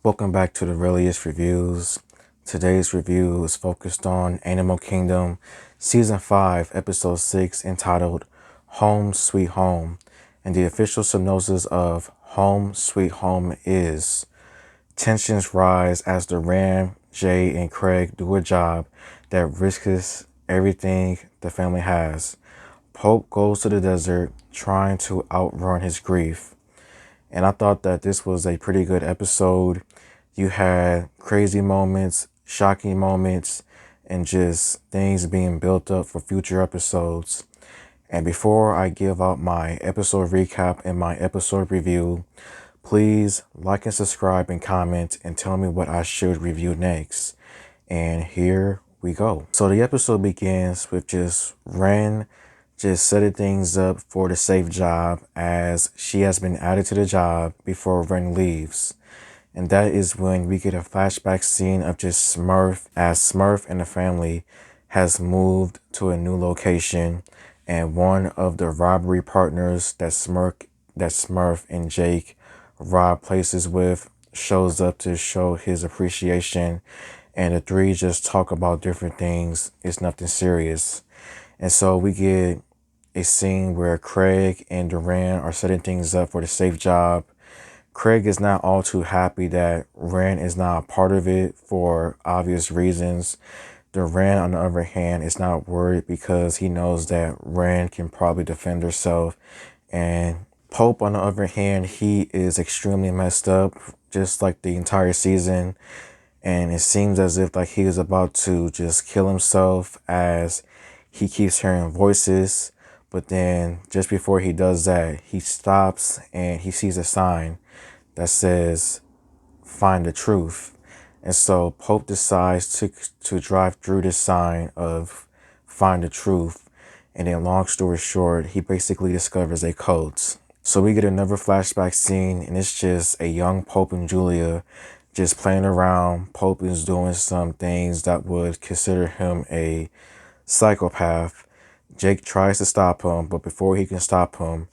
Welcome back to the Realest Reviews. Today's review is focused on Animal Kingdom Season 5, Episode 6, entitled Home Sweet Home. And the official synopsis of Home Sweet Home is: tensions rise as Duran, Jay, and Craig do a job that risks everything the family has. Pope goes to the desert trying to outrun his grief. And I thought that this was a pretty good episode. You had crazy moments, shocking moments, and just things being built up for future episodes. And before I give out my episode recap and my episode review, please like and subscribe and comment and tell me what I should review next. And here we go. So the episode begins with just Ren just setting things up for the safe job, as she has been added to the job before Ren leaves. And that is when we get a flashback scene of just Smurf, as Smurf and the family has moved to a new location, and one of the robbery partners that Smurf and Jake rob places with shows up to show his appreciation, and the three just talk about different things. It's nothing serious. And so we get a scene where Craig and Duran are setting things up for the safe job. Craig is not all too happy that Ren is not a part of it for obvious reasons. Duran, on the other hand, is not worried because he knows that Ren can probably defend herself. And Pope, on the other hand, he is extremely messed up, just like the entire season. And it seems as if like he is about to just kill himself, as he keeps hearing voices. But then just before he does that, he stops and he sees a sign that says, "Find the truth." And so Pope decides to drive through this sign of "Find the truth." And then long story short, he basically discovers a cult. So we get another flashback scene, and it's just a young Pope and Julia just playing around. Pope is doing some things that would consider him a psychopath. Jake tries to stop him, but before he can stop him,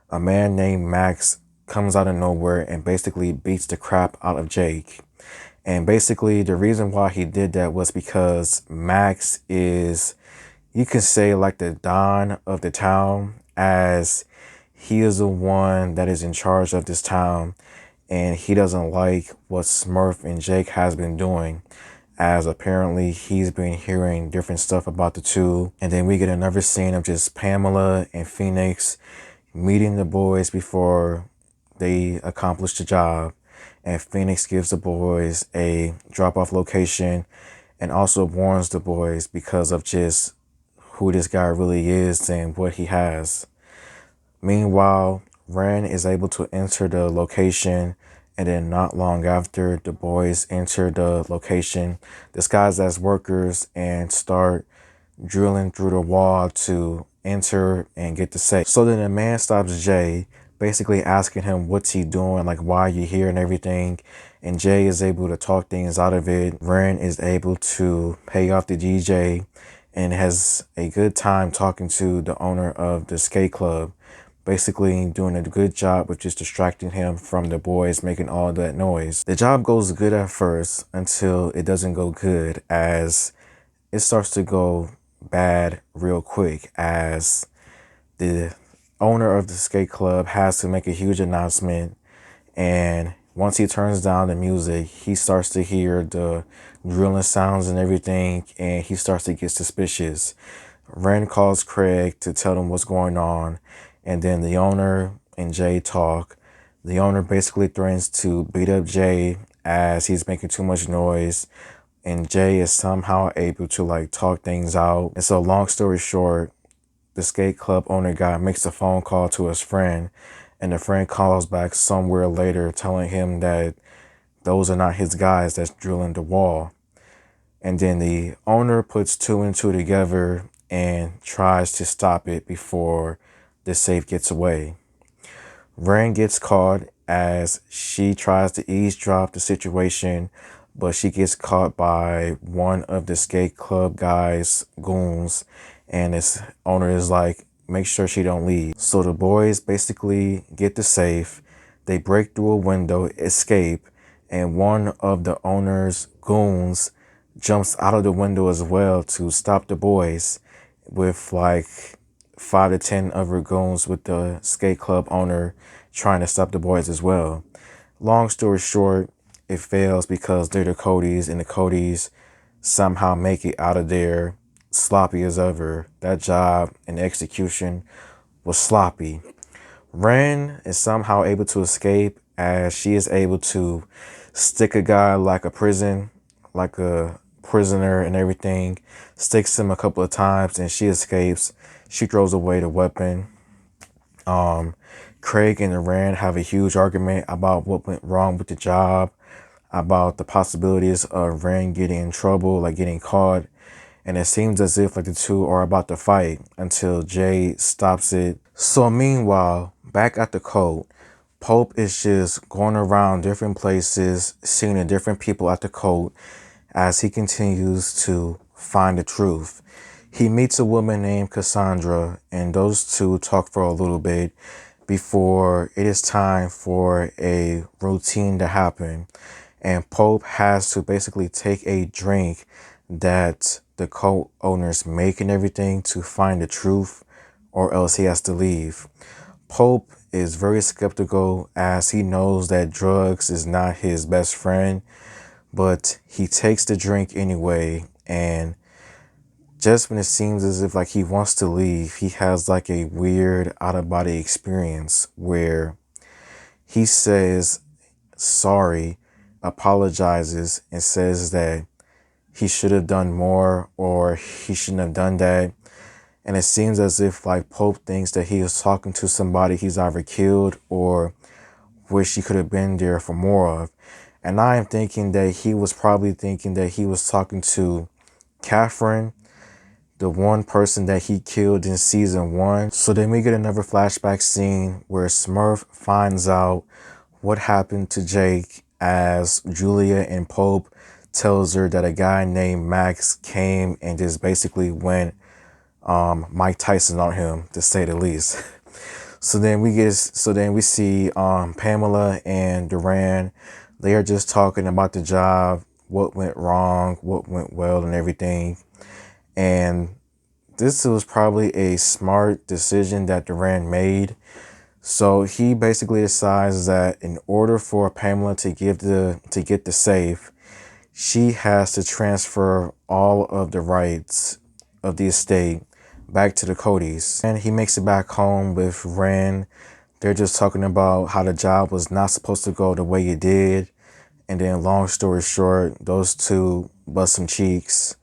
a man named Max comes out of nowhere and basically beats the crap out of Jake. And basically the reason why he did that was because Max is, you can say, like the Don of the town, as he is the one that is in charge of this town, and he doesn't like what Smurf and Jake has been doing, as apparently he's been hearing different stuff about the two. And then we get another scene of just Pamela and Phoenix meeting the boys before they accomplish the job. And Phoenix gives the boys a drop-off location and also warns the boys because of just who this guy really is and what he has. Meanwhile, Ren is able to enter the location, and then not long after, the boys enter the location disguised as workers and start drilling through the wall to enter and get the safe. So then the man stops Jay, basically asking him what's he doing, like why are you here and everything. And Jay is able to talk things out of it. Ren is able to pay off the DJ and has a good time talking to the owner of the skate club, basically doing a good job with just distracting him from the boys making all that noise. The job goes good at first until it doesn't go good, as it starts to go bad real quick, as the owner of the skate club has to make a huge announcement. And once he turns down the music, he starts to hear the drilling sounds and everything, and he starts to get suspicious. Ren calls Craig to tell him what's going on, and then the owner and Jay talk. The owner basically threatens to beat up Jay as he's making too much noise, and Jay is somehow able to like talk things out. And so long story short, the skate club owner guy makes a phone call to his friend, and the friend calls back somewhere later telling him that those are not his guys that's drilling the wall. And then the owner puts two and two together and tries to stop it before the safe gets away. Ren gets caught as she tries to eavesdrop the situation, but she gets caught by one of the skate club guys' goons, and his owner is like, make sure she don't leave. So the boys basically get the safe, they break through a window, escape, and one of the owner's goons jumps out of the window as well to stop the boys, with like 5 to 10 other goons with the skate club owner trying to stop the boys as well. Long story short, it fails because they're the Codys, and the Codys somehow make it out of there sloppy as ever. That job and execution was sloppy. Ren is somehow able to escape, as she is able to stick a guy like a prisoner and everything, sticks him a couple of times and she escapes. She throws away the weapon. Craig and Ren have a huge argument about what went wrong with the job, about the possibilities of Ren getting in trouble, like getting caught. And it seems as if like the two are about to fight until Jay stops it. So meanwhile, back at the code, Pope is just going around different places, seeing the different people at the code as he continues to find the truth. He meets a woman named Cassandra, and those two talk for a little bit before it is time for a routine to happen. And Pope has to basically take a drink that the co-owners make and everything to find the truth, or else he has to leave. Pope is very skeptical, as he knows that drugs is not his best friend, but he takes the drink anyway. And just when it seems as if like he wants to leave, he has like a weird out-of-body experience where he says sorry, apologizes, and says that he should have done more, or he shouldn't have done that. And it seems as if like Pope thinks that he is talking to somebody he's either killed or wish he could have been there for more of. And I am thinking that he was probably thinking that he was talking to Catherine, the one person that he killed in season 1. So then we get another flashback scene where Smurf finds out what happened to Jake, as Julia and Pope tells her that a guy named Max came and just basically went Mike Tyson on him, to say the least. So then we see Pamela and Duran. They are just talking about the job, what went wrong, what went well, and everything. And this was probably a smart decision that Duran made. So he basically decides that in order for Pamela to get the safe, she has to transfer all of the rights of the estate back to the Codys. And he makes it back home with Ren. They're just talking about how the job was not supposed to go the way it did. And then long story short, those two bust some cheeks.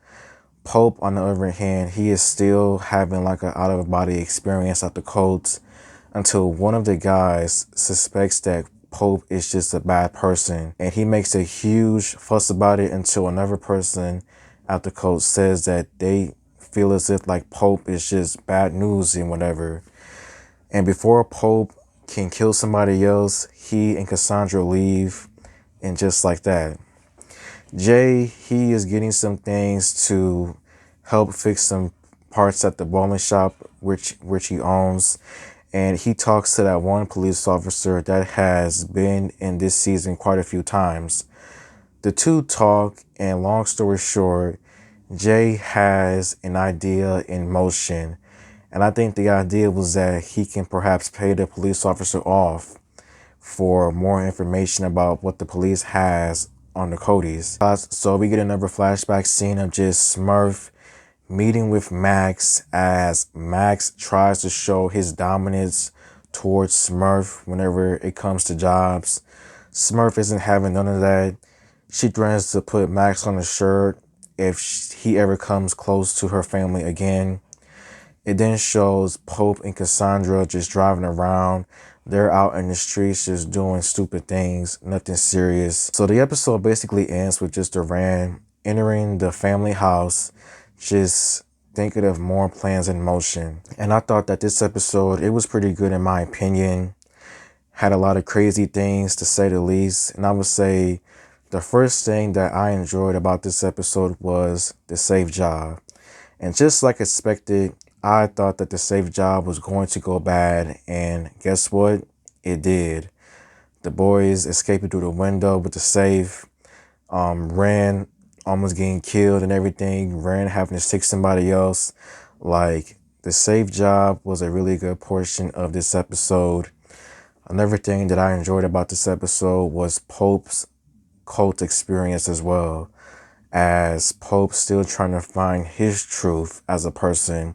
Pope, on the other hand, he is still having like an out-of-body experience at the Colts, until one of the guys suspects that Pope is just a bad person. And he makes a huge fuss about it until another person at the Colts says that they feel as if like Pope is just bad news and whatever. And before Pope can kill somebody else, he and Cassandra leave, and just like that. Jay, he is getting some things to help fix some parts at the bowling shop, which he owns. And he talks to that one police officer that has been in this season quite a few times. The two talk, and long story short, Jay has an idea in motion. And I think the idea was that he can perhaps pay the police officer off for more information about what the police has on the Codys. So we get another flashback scene of just Smurf meeting with Max, as Max tries to show his dominance towards Smurf whenever it comes to jobs. Smurf isn't having none of that. She threatens to put Max on a shirt if he ever comes close to her family again. It then shows Pope and Cassandra just driving around. They're out in the streets just doing stupid things, nothing serious. So the episode basically ends with just Duran entering the family house, just thinking of more plans in motion. And I thought that this episode, it was pretty good in my opinion. Had a lot of crazy things, to say the least. And I would say the first thing that I enjoyed about this episode was the safe job. And just like expected, I thought that the safe job was going to go bad, and guess what? It did. the boys escaping through the window with the safe, Ren almost getting killed and everything, Ren having to stick somebody else. Like, the safe job was a really good portion of this episode. Another thing that I enjoyed about this episode was Pope's cult experience as well, as Pope still trying to find his truth as a person,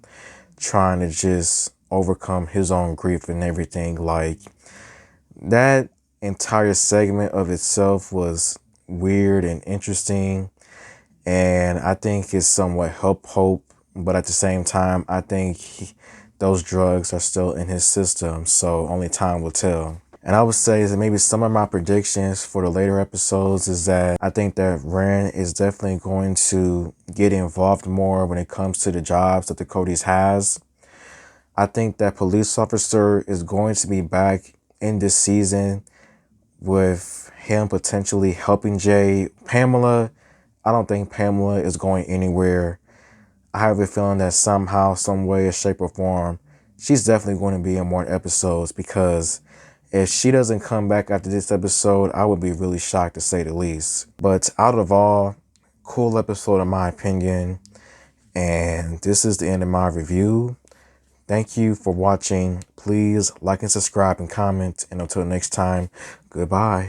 trying to just overcome his own grief and everything. Like, that entire segment of itself was weird and interesting, and I think it somewhat helped Hope, but at the same time, I think those drugs are still in his system, so only time will tell. And I would say that maybe some of my predictions for the later episodes is that I think that Ren is definitely going to get involved more when it comes to the jobs that the Cody's has. I think that police officer is going to be back in this season with him potentially helping Jay. Pamela, I don't think Pamela is going anywhere. I have a feeling that somehow, some way, shape, or form, she's definitely going to be in more episodes, because if she doesn't come back after this episode, I would be really shocked, to say the least. But out of all, cool episode in my opinion. And this is the end of my review. Thank you for watching. Please like and subscribe and comment. And until next time, goodbye.